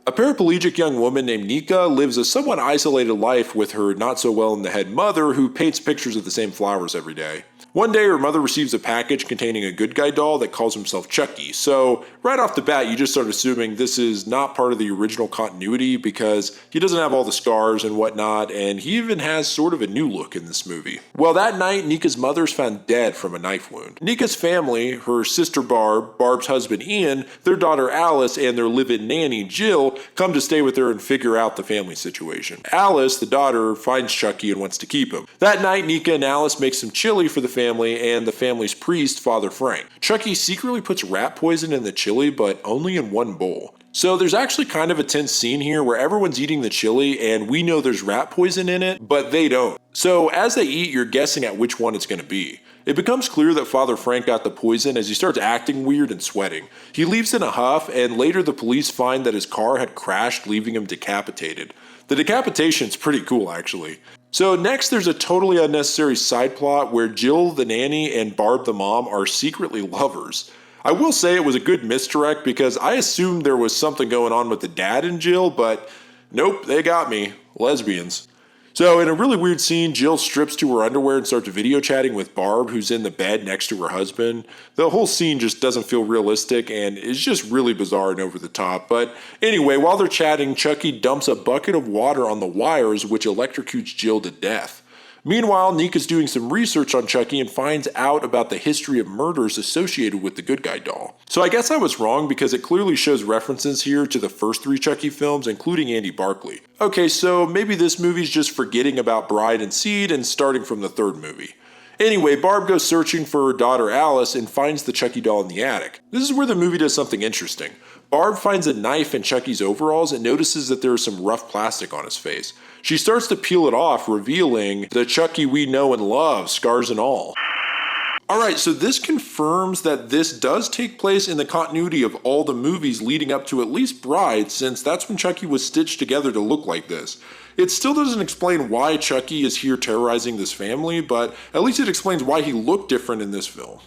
A paraplegic young woman named Nika lives a somewhat isolated life with her not-so-well-in-the-head mother who paints pictures of the same flowers every day. One day, her mother receives a package containing a good guy doll that calls himself Chucky, so right off the bat, you just start assuming this is not part of the original continuity because he doesn't have all the scars and whatnot, and he even has sort of a new look in this movie. Well, that night, Nika's mother is found dead from a knife wound. Nika's family, her sister Barb, Barb's husband Ian, their daughter Alice, and their live-in nanny Jill come to stay with her and figure out the family situation. Alice, the daughter, finds Chucky and wants to keep him. That night, Nika and Alice make some chili for the family and the family's priest, Father Frank. Chucky secretly puts rat poison in the chili, but only in one bowl. So there's actually kind of a tense scene here where everyone's eating the chili and we know there's rat poison in it, but they don't. So as they eat, you're guessing at which one it's going to be. It becomes clear that Father Frank got the poison as he starts acting weird and sweating. He leaves in a huff, and later the police find that his car had crashed, leaving him decapitated. The decapitation's pretty cool, actually. So next, there's a totally unnecessary side plot where Jill the nanny and Barb the mom are secretly lovers. I will say it was a good misdirect because I assumed there was something going on with the dad and Jill, but nope, they got me. Lesbians. So in a really weird scene, Jill strips to her underwear and starts video chatting with Barb, who's in the bed next to her husband. The whole scene just doesn't feel realistic and is just really bizarre and over the top. But anyway, while they're chatting, Chucky dumps a bucket of water on the wires, which electrocutes Jill to death. Meanwhile, Nika's doing some research on Chucky and finds out about the history of murders associated with the Good Guy doll. So I guess I was wrong because it clearly shows references here to the first 3 Chucky films, including Andy Barclay. Okay, so maybe this movie's just forgetting about Bride and Seed and starting from the 3rd movie. Anyway, Barb goes searching for her daughter Alice and finds the Chucky doll in the attic. This is where the movie does something interesting. Barb finds a knife in Chucky's overalls and notices that there is some rough plastic on his face. She starts to peel it off, revealing the Chucky we know and love, scars and all. Alright, so this confirms that this does take place in the continuity of all the movies leading up to at least Bride, since that's when Chucky was stitched together to look like this. It still doesn't explain why Chucky is here terrorizing this family, but at least it explains why he looked different in this film.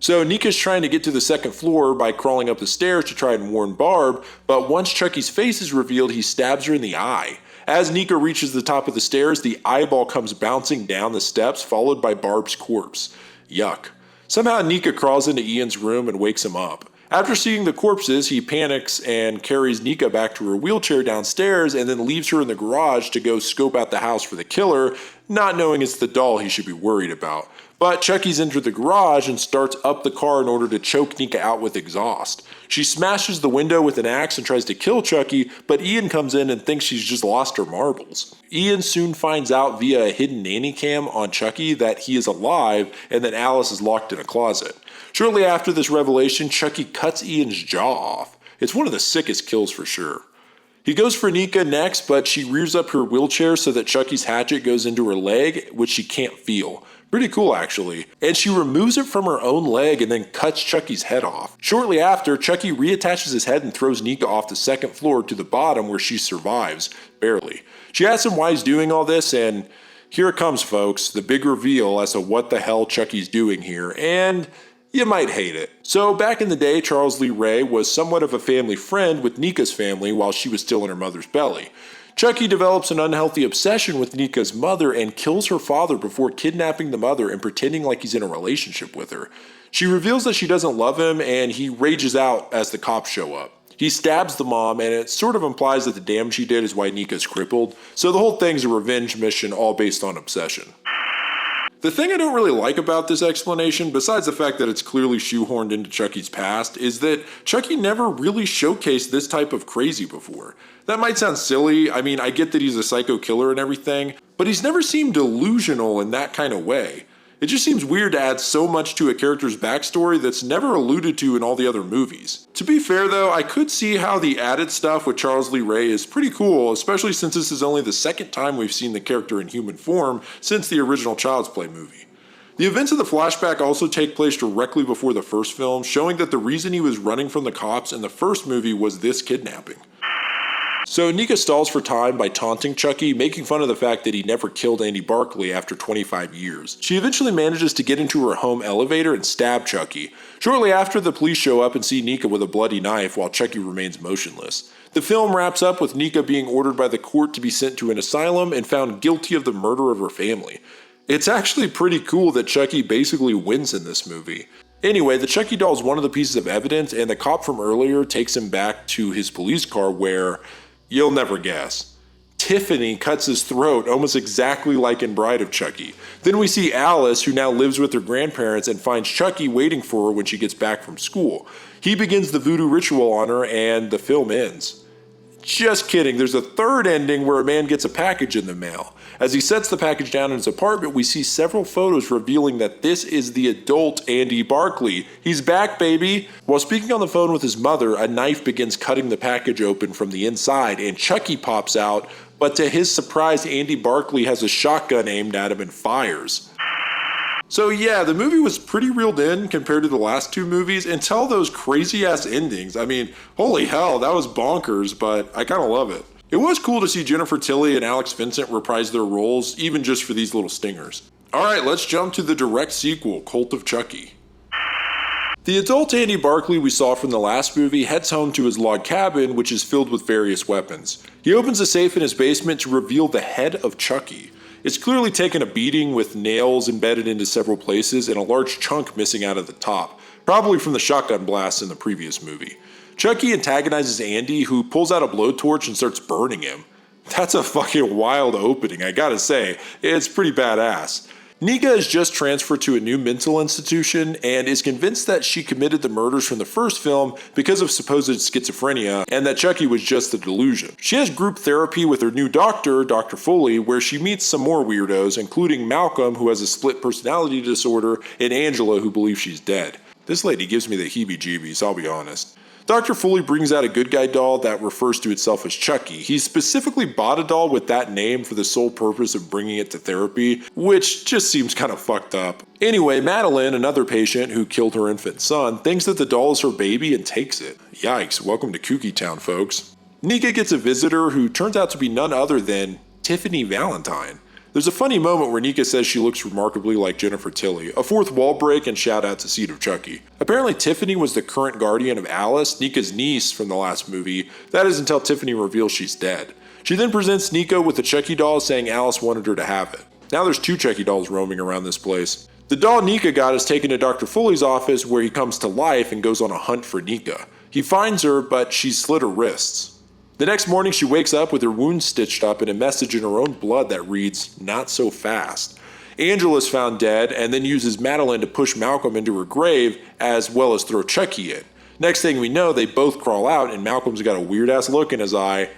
So Nika's trying to get to the 2nd floor by crawling up the stairs to try and warn Barb, but once Chucky's face is revealed, he stabs her in the eye. As Nika reaches the top of the stairs, the eyeball comes bouncing down the steps, followed by Barb's corpse. Yuck. Somehow Nika crawls into Ian's room and wakes him up. After seeing the corpses, he panics and carries Nika back to her wheelchair downstairs and then leaves her in the garage to go scope out the house for the killer, not knowing it's the doll he should be worried about. But Chucky's entered the garage and starts up the car in order to choke Nika out with exhaust. She smashes the window with an axe and tries to kill Chucky, but Ian comes in and thinks she's just lost her marbles. Ian soon finds out via a hidden nanny cam on Chucky that he is alive and that Alice is locked in a closet. Shortly after this revelation, Chucky cuts Ian's jaw off. It's one of the sickest kills for sure. He goes for Nika next, but she rears up her wheelchair so that Chucky's hatchet goes into her leg, which she can't feel. Pretty cool, actually. And she removes it from her own leg and then cuts Chucky's head off. Shortly after, Chucky reattaches his head and throws Nika off the 2nd floor to the bottom where she survives, barely. She asks him why he's doing all this, and here it comes, folks, the big reveal as to what the hell Chucky's doing here, and you might hate it. So back in the day, Charles Lee Ray was somewhat of a family friend with Nika's family while she was still in her mother's belly. Chucky develops an unhealthy obsession with Nika's mother and kills her father before kidnapping the mother and pretending like he's in a relationship with her. She reveals that she doesn't love him and he rages out as the cops show up. He stabs the mom and it sort of implies that the damage she did is why Nika's crippled, so the whole thing's a revenge mission all based on obsession. The thing I don't really like about this explanation, besides the fact that it's clearly shoehorned into Chucky's past, is that Chucky never really showcased this type of crazy before. That might sound silly, I mean I get that he's a psycho killer and everything, but he's never seemed delusional in that kind of way. It just seems weird to add so much to a character's backstory that's never alluded to in all the other movies. To be fair though, I could see how the added stuff with Charles Lee Ray is pretty cool, especially since this is only the 2nd time we've seen the character in human form since the original Child's Play movie. The events of the flashback also take place directly before the first film, showing that the reason he was running from the cops in the first movie was this kidnapping. So Nika stalls for time by taunting Chucky, making fun of the fact that he never killed Andy Barclay after 25 years. She eventually manages to get into her home elevator and stab Chucky. Shortly after, the police show up and see Nika with a bloody knife while Chucky remains motionless. The film wraps up with Nika being ordered by the court to be sent to an asylum and found guilty of the murder of her family. It's actually pretty cool that Chucky basically wins in this movie. Anyway, the Chucky doll is one of the pieces of evidence, and the cop from earlier takes him back to his police car where, you'll never guess, Tiffany cuts his throat almost exactly like in Bride of Chucky. Then we see Alice, who now lives with her grandparents, and finds Chucky waiting for her when she gets back from school. He begins the voodoo ritual on her, and the film ends. Just kidding, there's a third ending where a man gets a package in the mail. As he sets the package down in his apartment, we see several photos revealing that this is the adult Andy Barclay. He's back, baby! While speaking on the phone with his mother, a knife begins cutting the package open from the inside, and Chucky pops out, but to his surprise, Andy Barclay has a shotgun aimed at him and fires. So yeah, the movie was pretty reeled in compared to the last 2 movies until those crazy ass endings. I mean, holy hell, that was bonkers, but I kinda love it. It was cool to see Jennifer Tilly and Alex Vincent reprise their roles, even just for these little stingers. Alright, let's jump to the direct sequel, Cult of Chucky. The adult Andy Barclay we saw from the last movie heads home to his log cabin, which is filled with various weapons. He opens a safe in his basement to reveal the head of Chucky. It's clearly taken a beating with nails embedded into several places and a large chunk missing out of the top, probably from the shotgun blast in the previous movie. Chucky antagonizes Andy, who pulls out a blowtorch and starts burning him. That's a fucking wild opening, I gotta say. It's pretty badass. Nika is just transferred to a new mental institution and is convinced that she committed the murders from the first film because of supposed schizophrenia and that Chucky was just a delusion. She has group therapy with her new doctor, Dr. Foley, where she meets some more weirdos, including Malcolm, who has a split personality disorder, and Angela, who believes she's dead. This lady gives me the heebie-jeebies, I'll be honest. Dr. Foley brings out a good guy doll that refers to itself as Chucky. He specifically bought a doll with that name for the sole purpose of bringing it to therapy, which just seems kind of fucked up. Anyway, Madeline, another patient who killed her infant son, thinks that the doll is her baby and takes it. Yikes, welcome to Kooky Town, folks. Nika gets a visitor who turns out to be none other than Tiffany Valentine. There's a funny moment where Nika says she looks remarkably like Jennifer Tilly, a fourth wall break and shout out to Seed of Chucky. Apparently Tiffany was the current guardian of Alice, Nika's niece from the last movie. That is until Tiffany reveals she's dead. She then presents Nika with a Chucky doll saying Alice wanted her to have it. Now there's 2 Chucky dolls roaming around this place. The doll Nika got is taken to Dr. Foley's office where he comes to life and goes on a hunt for Nika. He finds her, but she's slit her wrists. The next morning, she wakes up with her wounds stitched up and a message in her own blood that reads, "Not so fast." Angela's found dead and then uses Madeline to push Malcolm into her grave as well as throw Chucky in. Next thing we know, they both crawl out and Malcolm's got a weird ass look in his eye.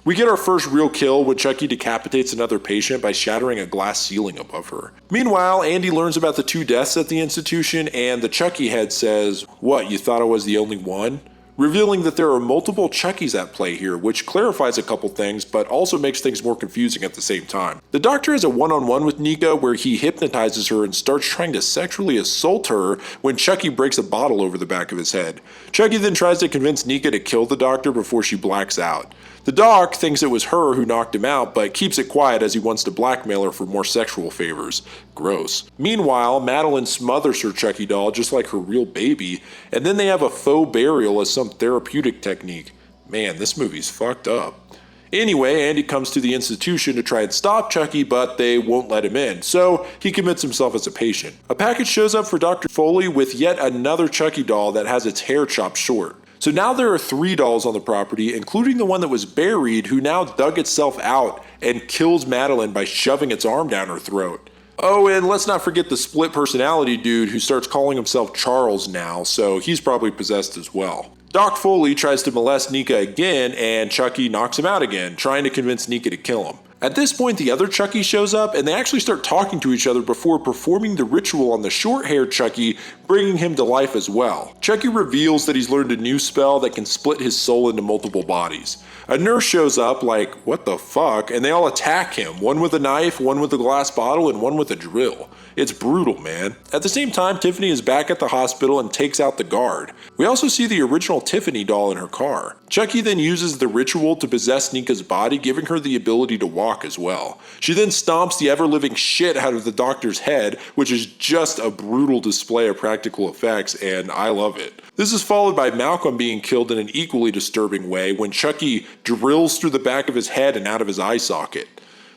We get our first real kill when Chucky decapitates another patient by shattering a glass ceiling above her. Meanwhile, Andy learns about the 2 deaths at the institution and the Chucky head says, "What, you thought I was the only one?" Revealing that there are multiple Chuckies at play here, which clarifies a couple things, but also makes things more confusing at the same time. The doctor has a one-on-one with Nika where he hypnotizes her and starts trying to sexually assault her when Chucky breaks a bottle over the back of his head. Chucky then tries to convince Nika to kill the doctor before she blacks out. The doc thinks it was her who knocked him out, but keeps it quiet as he wants to blackmail her for more sexual favors. Gross. Meanwhile, Madeline smothers her Chucky doll just like her real baby, and then they have a faux burial as some therapeutic technique. Man, this movie's fucked up. Anyway, Andy comes to the institution to try and stop Chucky, but they won't let him in, so he commits himself as a patient. A package shows up for Dr. Foley with yet another Chucky doll that has its hair chopped short. So now there are 3 dolls on the property, including the one that was buried, who now dug itself out and kills Madeline by shoving its arm down her throat. Oh, and let's not forget the split personality dude who starts calling himself Charles now, so he's probably possessed as well. Doc Foley tries to molest Nika again, and Chucky knocks him out again, trying to convince Nika to kill him. At this point, the other Chucky shows up, and they actually start talking to each other before performing the ritual on the short-haired Chucky, bringing him to life as well. Chucky reveals that he's learned a new spell that can split his soul into multiple bodies. A nurse shows up like, what the fuck, and they all attack him, one with a knife, one with a glass bottle, and one with a drill. It's brutal, man. At the same time, Tiffany is back at the hospital and takes out the guard. We also see the original Tiffany doll in her car. Chucky then uses the ritual to possess Nika's body, giving her the ability to walk as well. She then stomps the ever-living shit out of the doctor's head, which is just a brutal display of practical effects, and I love it. This is followed by Malcolm being killed in an equally disturbing way when Chucky drills through the back of his head and out of his eye socket.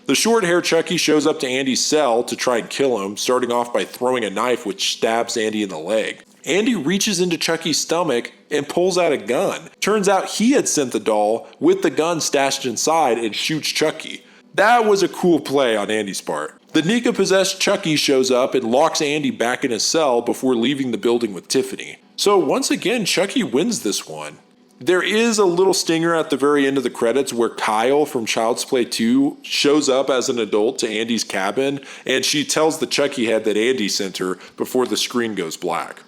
The short-haired Chucky shows up to Andy's cell to try and kill him, starting off by throwing a knife which stabs Andy in the leg. Andy reaches into Chucky's stomach and pulls out a gun. Turns out he had sent the doll with the gun stashed inside and shoots Chucky. That was a cool play on Andy's part. The Nika-possessed Chucky shows up and locks Andy back in his cell before leaving the building with Tiffany. So once again, Chucky wins this one. There is a little stinger at the very end of the credits where Kyle from Child's Play 2 shows up as an adult to Andy's cabin, and she tells the Chucky head that Andy sent her before the screen goes black.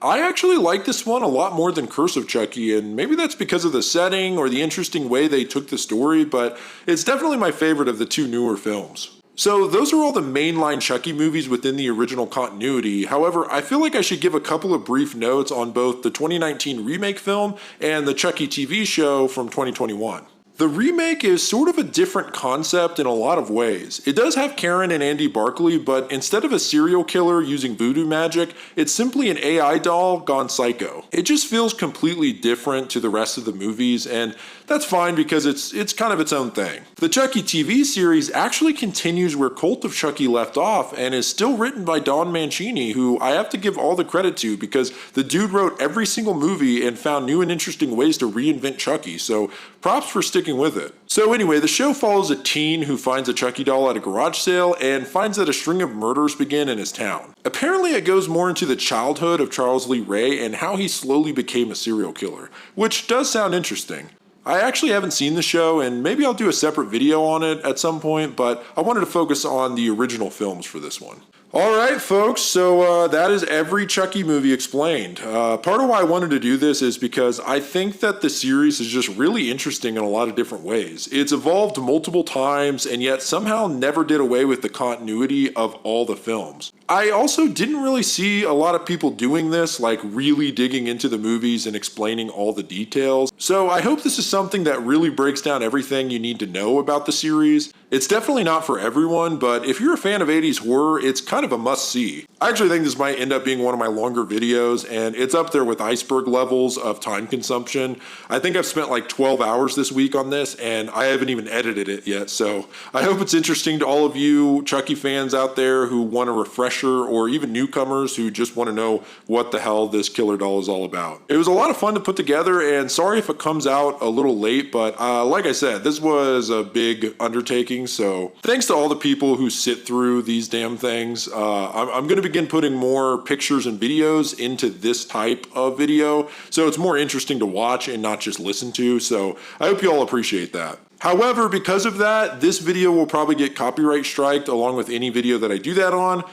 I actually like this one a lot more than Curse of Chucky, and maybe that's because of the setting or the interesting way they took the story, but it's definitely my favorite of the 2 newer films. So those are all the mainline Chucky movies within the original continuity. However, I feel like I should give a couple of brief notes on both the 2019 remake film and the Chucky TV show from 2021. The remake is sort of a different concept in a lot of ways. It does have Karen and Andy Barkley, but instead of a serial killer using voodoo magic, it's simply an AI doll gone psycho. It just feels completely different to the rest of the movies, and that's fine because it's kind of its own thing. The Chucky TV series actually continues where Cult of Chucky left off and is still written by Don Mancini, who I have to give all the credit to because the dude wrote every single movie and found new and interesting ways to reinvent Chucky, so props for sticking with it. So anyway, the show follows a teen who finds a Chucky doll at a garage sale and finds that a string of murders begin in his town. Apparently it goes more into the childhood of Charles Lee Ray and how he slowly became a serial killer, which does sound interesting. I actually haven't seen the show, and maybe I'll do a separate video on it at some point, but I wanted to focus on the original films for this one. Alright folks, so that is every Chucky movie explained. Part of why I wanted to do this is because I think that the series is just really interesting in a lot of different ways. It's evolved multiple times and yet somehow never did away with the continuity of all the films. I also didn't really see a lot of people doing this, like really digging into the movies and explaining all the details. So I hope this is something that really breaks down everything you need to know about the series. It's definitely not for everyone, but if you're a fan of 80s horror, it's kind of a must-see. I actually think this might end up being one of my longer videos, and it's up there with iceberg levels of time consumption. I think I've spent like 12 hours this week on this, and I haven't even edited it yet, so I hope it's interesting to all of you Chucky fans out there who want a refresher, or even newcomers who just want to know what the hell this killer doll is all about. It was a lot of fun to put together, and sorry if it comes out a little late, but like I said, this was a big undertaking, so thanks to all the people who sit through these damn things. I'm going to begin putting more pictures and videos into this type of video, so it's more interesting to watch and not just listen to, so I hope you all appreciate that. However, because of that, this video will probably get copyright striked along with any video that I do that on,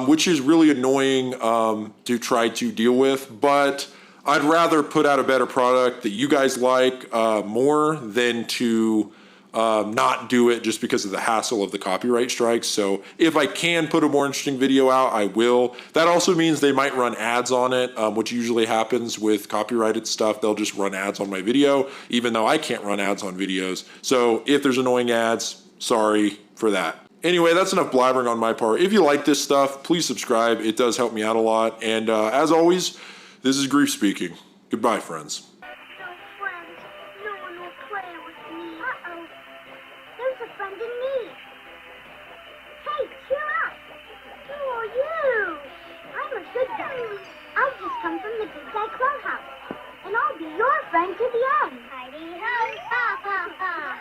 which is really annoying to try to deal with, but I'd rather put out a better product that you guys like more than to not do it just because of the hassle of the copyright strikes. So if I can put a more interesting video out, I will. That also means they might run ads on it, which usually happens with copyrighted stuff. They'll just run ads on my video, even though I can't run ads on videos. So if there's annoying ads, sorry for that. Anyway, that's enough blabbering on my part. If you like this stuff, please subscribe. It does help me out a lot. And as always, this is Grief speaking. Goodbye, friends. No friends. No one will play with me. Uh-oh. There's a friend in me. Hey, cheer up. Who are you? I'm a good guy. I've just come from the Good Guy Clubhouse. And I'll be your friend to the end.